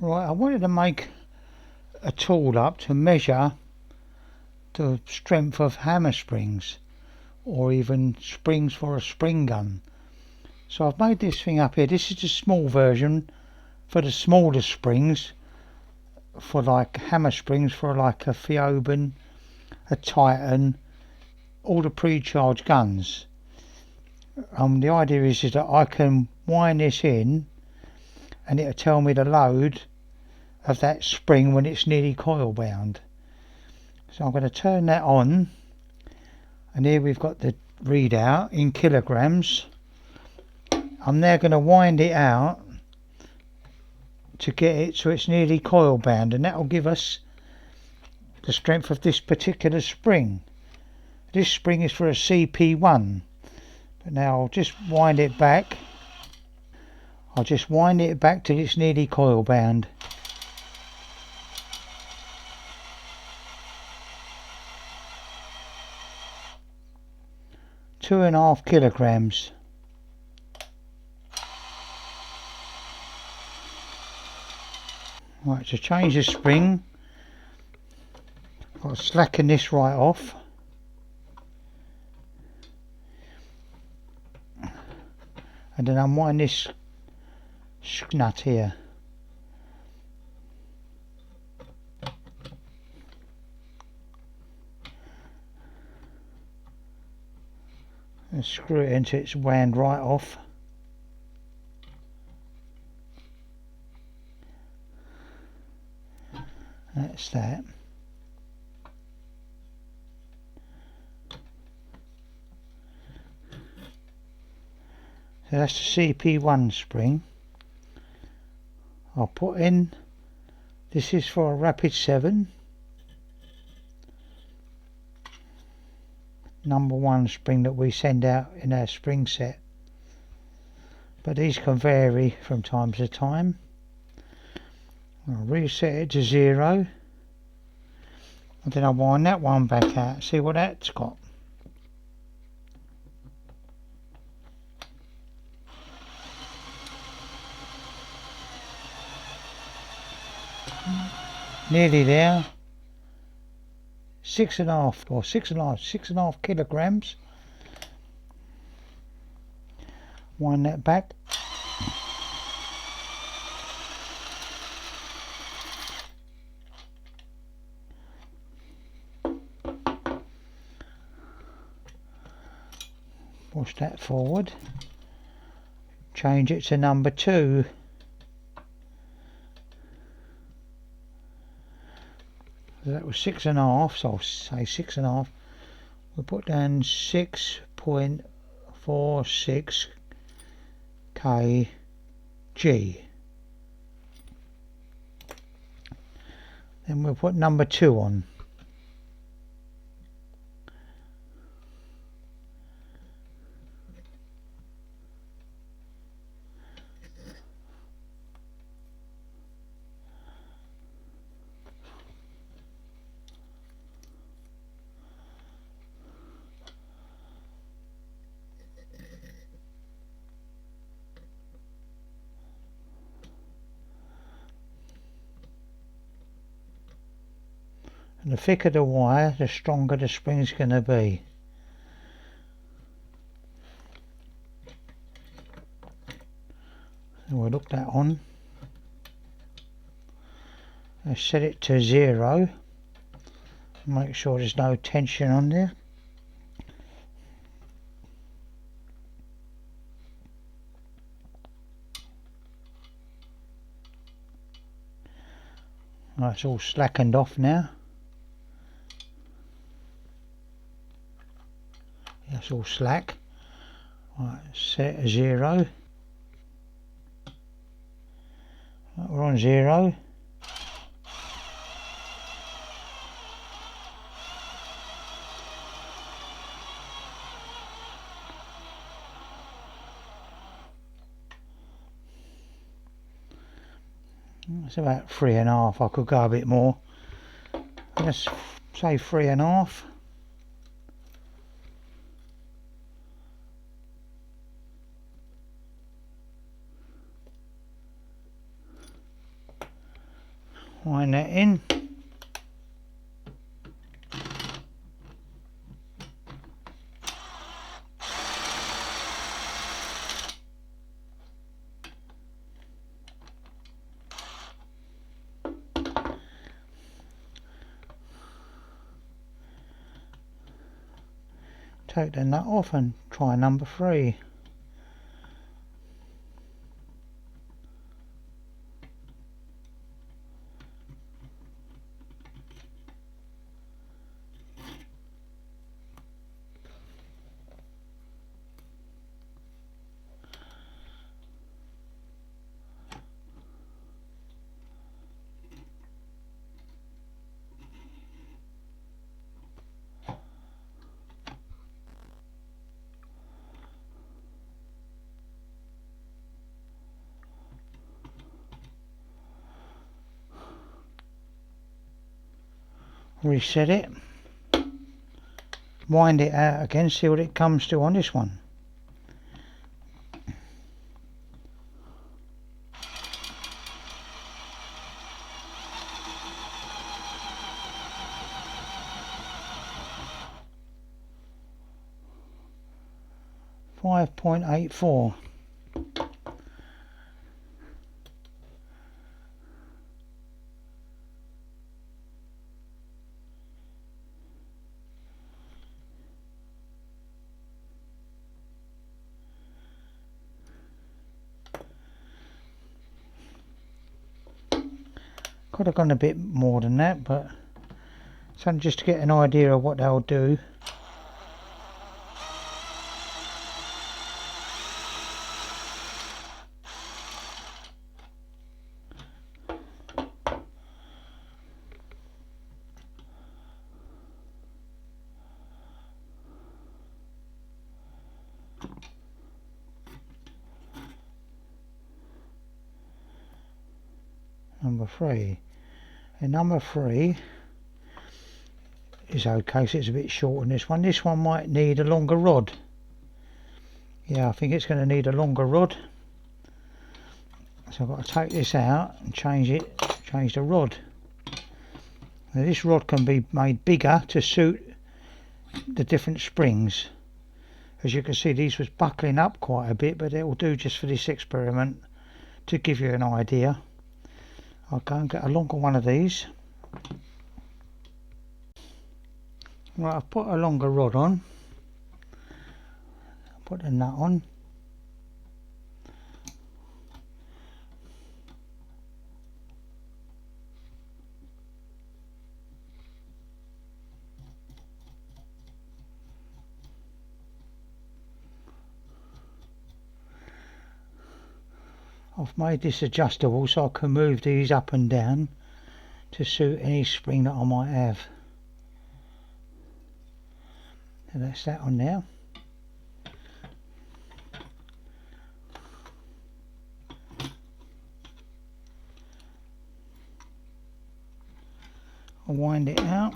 Right, I wanted to make a tool up to measure the strength of hammer springs or even springs for a spring gun. So I've made this thing up here. This is the small version for the smaller springs, for like hammer springs for like a Theoben, a Titan, all the pre-charged guns. The idea is that I can wind this in and it'll tell me the load of that spring when it's nearly coil bound. So I'm going to turn that on, and here we've got the readout in kilograms. I'm now going to wind it out to get it so it's nearly coil bound, and that will give us the strength of this particular spring. This spring is for a CP1, but now I'll just wind it back. I'll just wind it back till it's nearly coil bound. Two 2.5 kilograms. Right, to change the spring, I've got to slacken this right off. And then unwind this nut here. And screw it until it's wound right off. That's that. So that's the CP1 spring. I'll put in, this is for a Rapid 7. Number 1 spring that we send out in our spring set. But these can vary from time to time. I'll reset it to 0. And then I'll wind that one back out, see what that's got. Nearly there. 6.5 kilograms. Wind that back. Push that forward. Change it to number 2. So that was 6.5, so I'll say 6.5. We'll put down 6.46 kg. Then we'll put number 2 on. And the thicker the wire, the stronger the spring's going to be. So we'll look that on. I set it to 0. Make sure there's no tension on there. That's all slackened off now. That's all slack. Right, set to 0. Right, we're on 0. It's about 3.5. I could go a bit more. Let's say 3.5. Wind that in. Take the nut off and try number 3. Reset it, wind it out again, see what it comes to on this one. .84. Could have gone a bit more than that, but something just to get an idea of what they'll do. Number 3. And number 3 is okay, so it's a bit short on this one. This one might need a longer rod. Yeah, I think it's going to need a longer rod. So I've got to take this out and change the rod. Now this rod can be made bigger to suit the different springs. As you can see, these was buckling up quite a bit, but it will do just for this experiment to give you an idea. I'll go and get a longer one of these. Right, I've put a longer rod on. Put the nut on. I've made this adjustable so I can move these up and down to suit any spring that I might have. And that's that on now. I'll wind it out.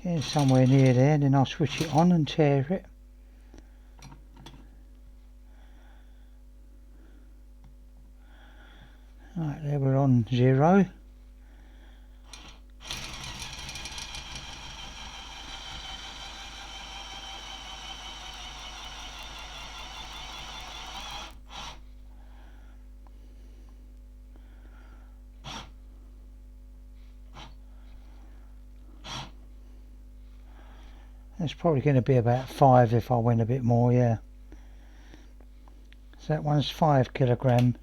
Getting somewhere near there, then I'll switch it on and tear it. Right, there we're on 0. It's probably going to be about 5 if I went a bit more, yeah. So that one's 5 kilogram.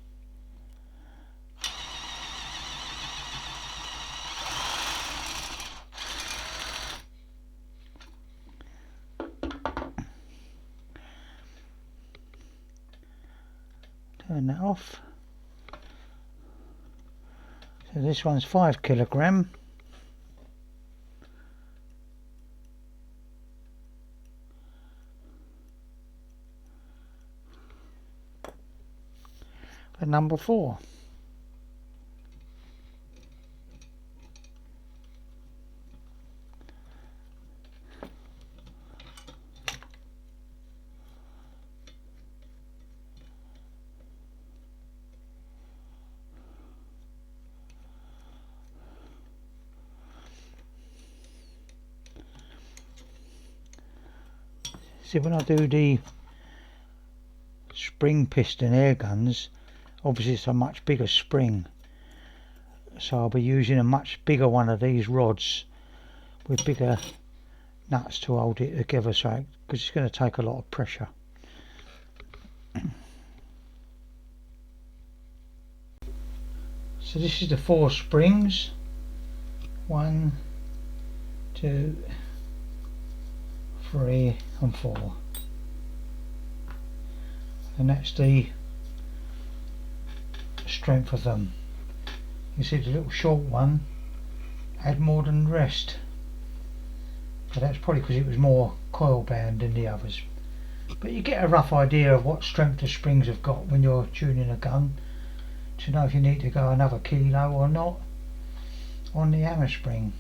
Turn that off. So this one's 5 kilogram. for number 4. See, when I do the spring piston air guns, obviously it's a much bigger spring, so I'll be using a much bigger one of these rods with bigger nuts to hold it together, so because it's going to take a lot of pressure. So this is the 4 springs, 1, 2, 3 and 4, and that's the strength of them. You see the little short one had more than the rest, but that's probably because it was more coil bound than the others. But you get a rough idea of what strength the springs have got when you're tuning a gun, to know if you need to go another kilo or not on the hammer spring.